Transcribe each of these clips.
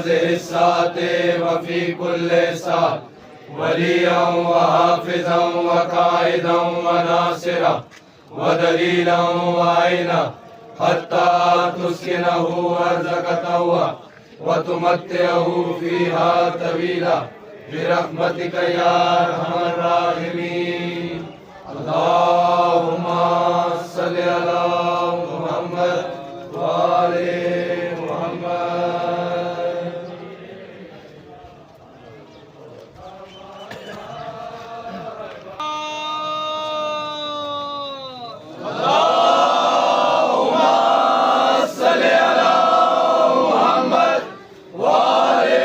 हाज़िहि साते वफ़ी कुल्ले सात वलिय्यन व हाफ़िज़न व क़ाइदन व नासिरन व दलीलन व आइना हत्ता तुस्किनहु अर्ज़क़तहु व तुमत्तिअहु फ़ीहा तवीला बिरहमतिक या अरहमर राहिमीन। अल्लाहुम्मा सल्लि अला मुहम्मद व आले मुहम्मद। अल्लाहुम्मा सल्लि अला मुहम्मद व आले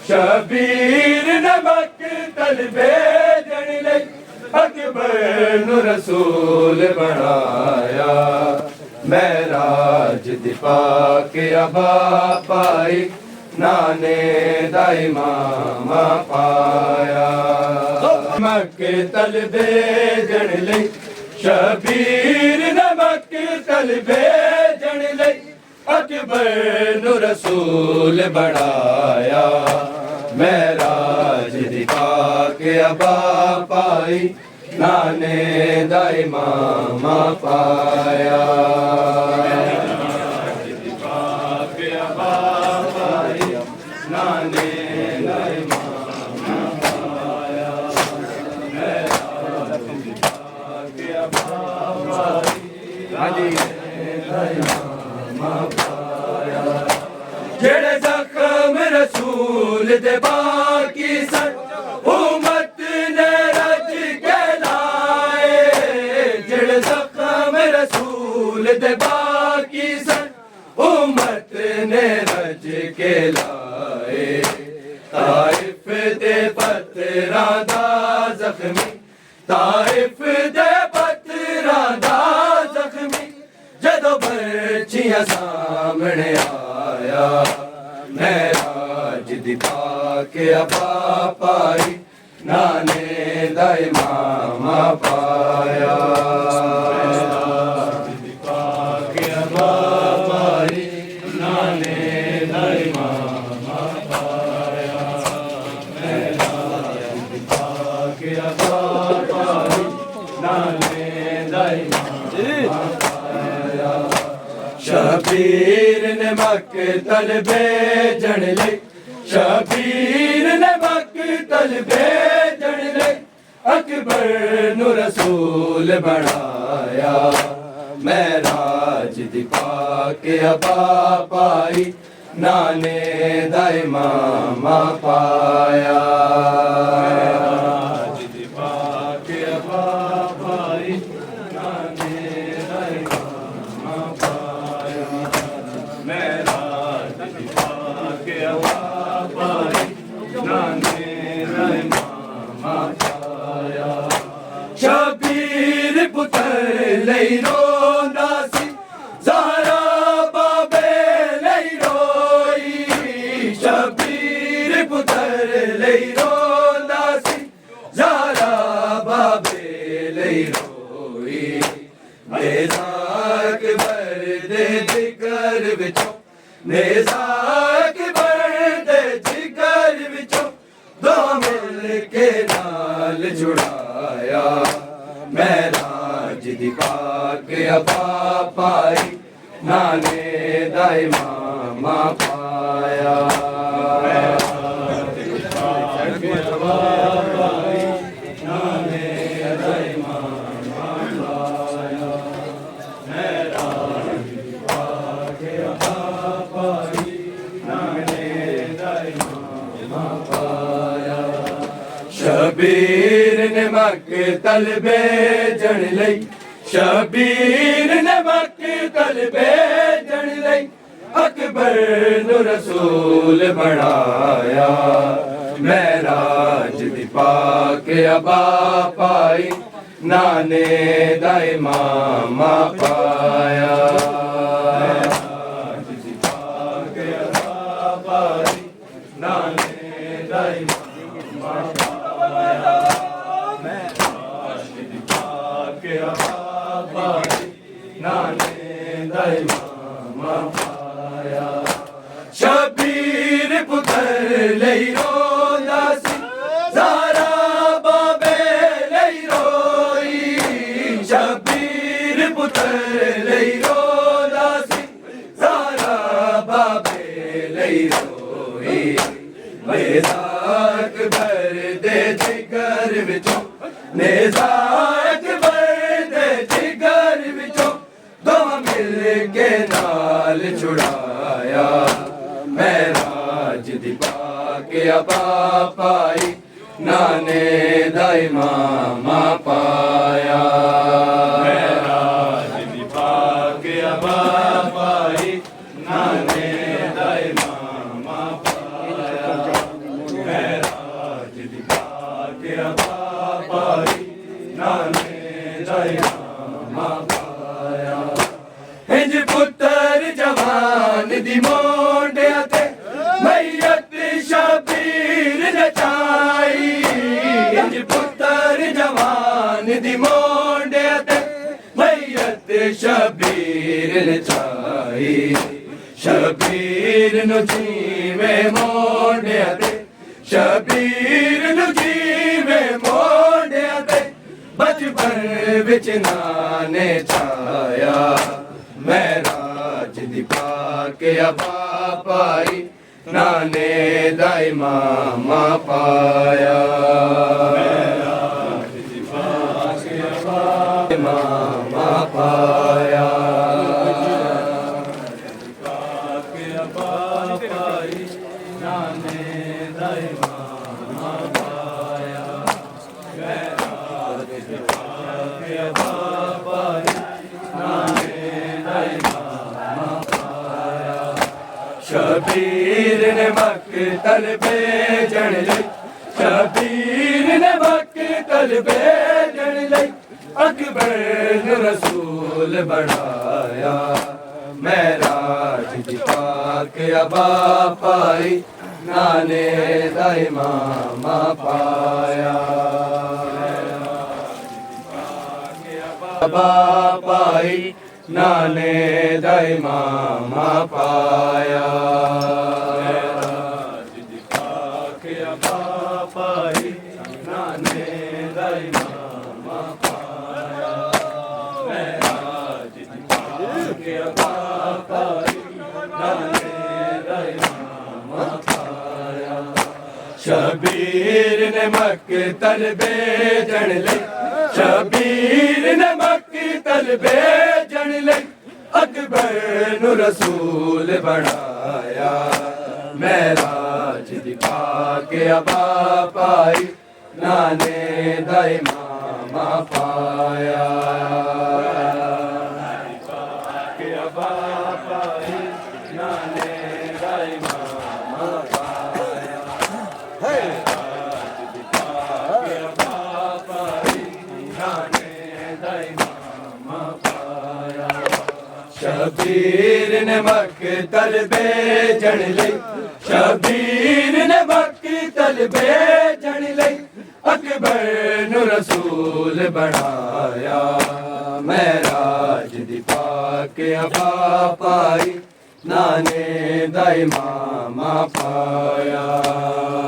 शबीर नमक तलबे जन लई अकबर नु रसूल बनाया महराज दिपा के अबा पाई नाने दाई मामा पाया नमक तलबे जन लई शबीर नमक तलबे जन लई अकबर नु रसूल बनाया महराज दिखा के अबा पाई नाने दाई मामा पाया दिखा के अबा पाई नाने दाई मामा पाया महराज दिखा के अबा पाई नाने दाई मामा पाया जेड़े जख्म रसूल दे बाकी सन उम्मत ने रज के लाए जेड़े जख्म रसूल दे बाकी सन उम्मत ने रज के लाए ताइफ दे पत्थरां दा जख्मी ताइफ दे पत्थरां दा जख्मी जदों बर्छियां सामने आया महराज दिखा के अबा पाई नाने दाई मामा पाया दिखा के अबा पाई नाने दाई के अबा पाई नाने दाई मामा पाया शबीर ने मक्तल भेजण लई शबीर ने मक्तल भेजण लई अकबर नु रसूल बनाया महराज दी पाके अबा पाई नाने दाई मामा पाया महराज दी पाके अबा पाई नाने दाई मामा पाया महराज दी पाके अबा पाई नाने दाई मामा पाया शबीर पुत्र लई रोंदा सी ज़हरा बाबे लई रोई शबीर पुत्र लई रोंदा सी ज़हरा बाबे लई रोई नेज़ा अकबर दे जिगर विचों नेज़ा अकबर दे जिगर विचों दो मिल के नाल जुड़ाया महराज दी पाके अबा पाई नाने दाई मामा पाया महराज दी पाके अबा पाई नाने दाई मामा पाया महराज दी पाके अबा पाई नाने दाई मामा पाया शबीर ने मक्तल भेजण लई शबीर ने मक्तल भेजण लई अकबर नु रसूल बनाया महराज दी पाके अबा पाई नाने दाई मामा पाया महराज दी पाके अबा पाई नाने दाई मामा पाया के अबा पाई नाने दाई मामा पाया शबीर पुत्र लई रोंदा सी ज़हरा बाबे लई रोई शबीर पुत्र लई रोंदा सी ज़हरा बाबे लई रोई नेज़ा अकबर दे जिगर विचों नेज़ा के नाल छुड़ाया महराज दी पाके अबा पाई नाने दाई मामा पाया महराज दी पाके अबा पाई नाने दाई मामा पाया महराज दी पाके अबा पाई नाने दाई मामा पाया इंज पुत्र जवान दी मोंडिया ते मैयत शबीर नचाई इंज पुत्र जवान दी मोंडिया ते मैयत शबीर नचाई शबीर नु जीवे मोंडिया ते शबीर नु जीवे मोंडिया ते बचपन विच नाने छाया महराज दी पाके अबा पाई नाने दाई मामा पाया महराज दी पाके अबा मामा पाया पाके अबा पाई नाने दाई मामा पाया महराज दी पाके अबा पाई नाने दाई मामा पाया शबीर ने मक्तल भेजण लई शबीर ने मक्तल भेजण लई अकबर नु रसूल बनाया महराज दी पाके अबा पाई नाने दाई मामा पाया अबा पाई नाने दाई मामा पाया पाई नाने नाने दाई मामा पाया मैं राज दिखा के अबा पाई नाने दाई मामा पाया शबीर ने मक्तल भेजण लई शबीर ने मक्तल भेजण लई अकबर नु रसूल बनाया मैं राज दिखा के अबा पाई नाने दाई मामा पाया के अबा पाई नाने दाई मामा पाया राज दिखा के अबा पाई नाने दाई मामा पाया शबीर ने मक्तल भेजण लई शबीर ने मक्तल भेजण लई अकबर नु रसूल बनाया मैं राज दी पाक अबा पाई नाने दाई मामा पाया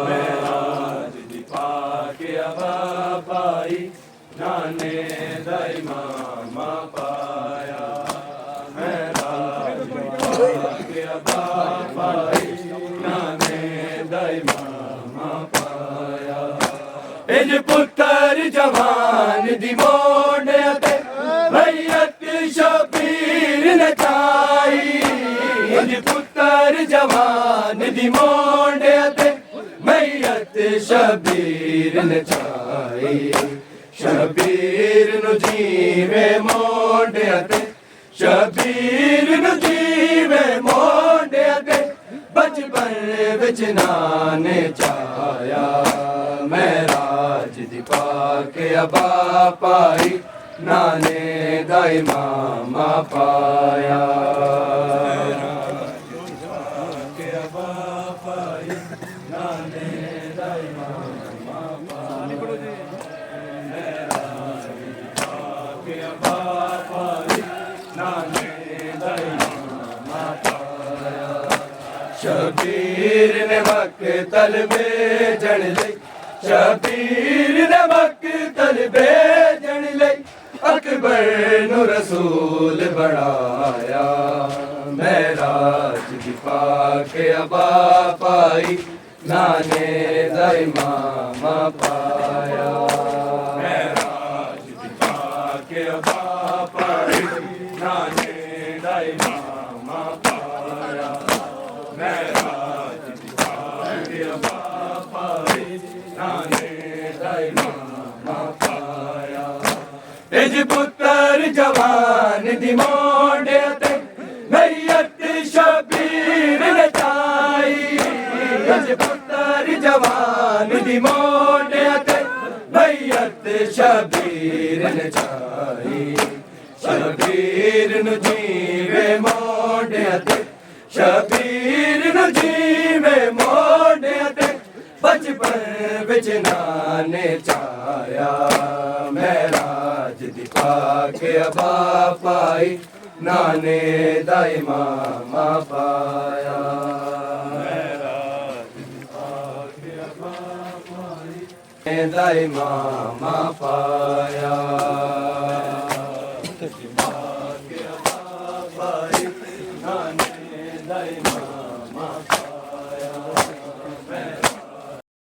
मैं राज दी पाक अबा पाई नाने दाई मामा पाया मैं राज दी पाक अबा पाई नाने दाई मामा पाया इंज पुत्र जवान दी मोढ़े ते भैयत शबीर नचाई इंज पुत्र जवान दी मोढ़े ते भैयत शबीर नचाई शबीर नु जीवे मोढ़े ते शबीर नु जीवे मोढ़े ते बचपन विच नाने चाया मैं राज दी पाक अबा पाई नाने दाई मामा पाया अबा पाई नाने दाई मामा पाया अबा पाई नाने दाई मामा पाया शबीर ने मक्तल भेजण लई शबीर ने मक्तल भेजण लई अकबर नु रसूल बनाया मैं राज दी पाक अबा पाई नाने दाई मामा पाया मैं राज दी पाक अबा पाई नाने दाई मामा पाया मैं राज दी पाक अबा पाई नाने दाई मामा पाया इंज पुत्र जवान दी मोढ़े ते भैयत शबीर नचाई इंज पुत्र जवान दी मोढ़े ते भैयत शबीर नचाई शबीर नु जीवे मोढ़े ते शबीर नु जीवे मोढ़े ते बचपन विच नाने चाया मैं राज दी पाक अबा पाई नाने दाई मामा पाया मैं राज दी पाक अबा पाई दाई मामा पाया पाक अबा पाई नाने दाई